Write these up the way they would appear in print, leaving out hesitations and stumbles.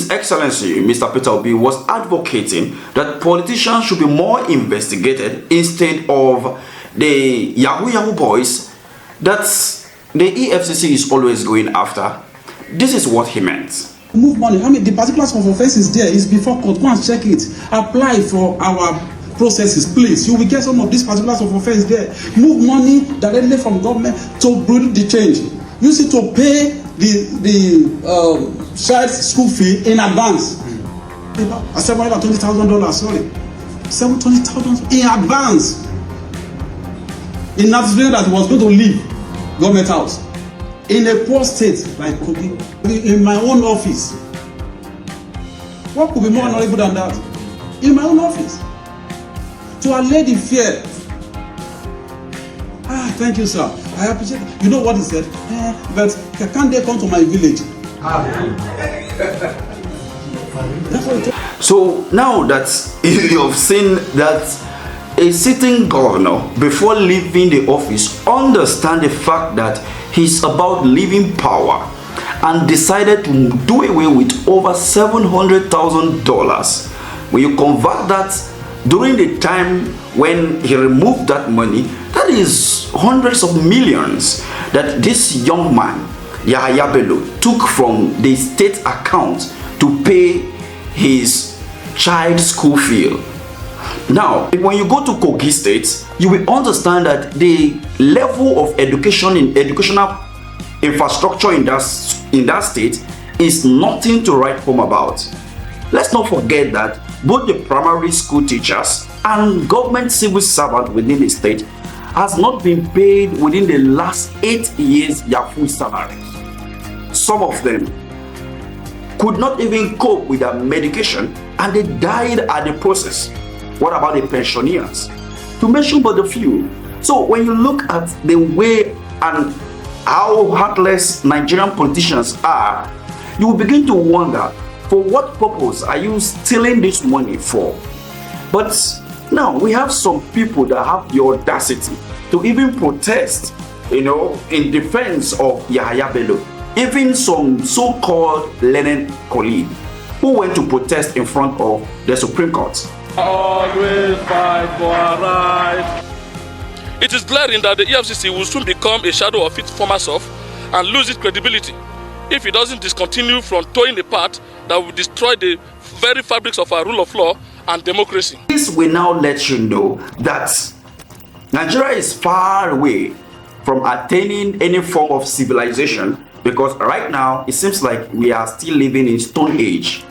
His Excellency, Mr. Peter Obi, was advocating that politicians should be more investigated instead of the Yahoo boys that the EFCC is always going after. This is what he meant. Move money. I mean, the particulars of offense is there. It's before court. Go and check it. Apply for our processes, please. You will get some of these particulars of offense there. Move money directly from government to bring the change. Use it to pay the child's school fee in advance. $720,000. Sorry, $720,000 in advance. In Nigeria that was going to leave government house in a poor state like Kogi, in my own office. What could be more honorable than that? In my own office. To allay the fear. Thank you, sir. I appreciate it. You know what he said? But can't they come to my village? So now that you have seen that a sitting governor, before leaving the office, understand the fact that he's about leaving power and decided to do away with over $700,000. When you convert that during the time when he removed that money, that is hundreds of millions that this young man, YAHAYA Bello, took from the state account to pay his child's school fee. Now, when you go to Kogi State, you will understand that the level of education in educational infrastructure in that state is nothing to write home about. Let's not forget that both the primary school teachers and government civil servants within the state has not been paid within the last 8 years their full salary. Some of them could not even cope with their medication and they died at the process. What about the pensioners? To mention but a few. So when you look at the way and how heartless Nigerian politicians are, you will begin to wonder, for what purpose are you stealing this money for? But now we have some people that have the audacity to even protest, in defense of YAHAYA Bello. Even some so-called learned colleague who went to protest in front of the Supreme Court. Always fight for our rights. It is glaring that the EFCC will soon become a shadow of its former self and lose its credibility if it doesn't discontinue from towing a path that will destroy the very fabrics of our rule of law and democracy. This will now let you know that Nigeria is far away from attaining any form of civilization, because right now it seems like we are still living in Stone Age.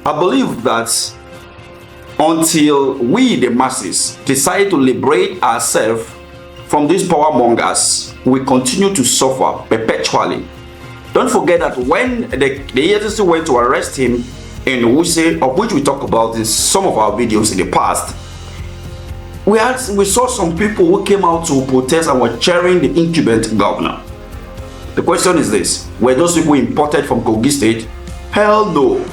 I believe that until we, the masses, decide to liberate ourselves from these power mongers, we continue to suffer perpetually. Don't forget that when the EFCC went to arrest him in Wuse, of which we talked about in some of our videos in the past, we saw some people who came out to protest and were cheering the incumbent governor. The question is this: were those people imported from Kogi State? Hell no.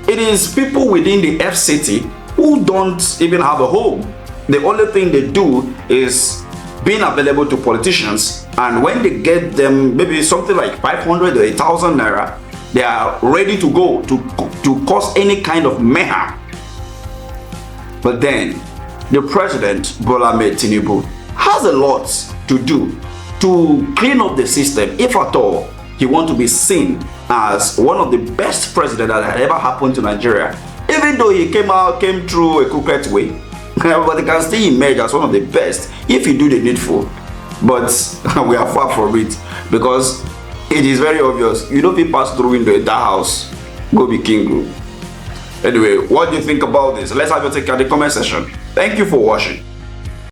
It is people within the FCT who don't even have a home. The only thing they do is being available to politicians, and when they get them maybe something like 500 or 1,000 naira, they are ready to go to cause any kind of mayhem. But then the president, Bola Tinubu, has a lot to do to clean up the system, if at all he wants to be seen as one of the best presidents that had ever happened to Nigeria. Even though he came through a crooked way, but he can still emerge as one of the best if you do the needful. But we are far from it, because it is very obvious. You don't pass through into that house, go be king. Anyway, what do you think about this? Let's have your take in the comment section. Thank you for watching.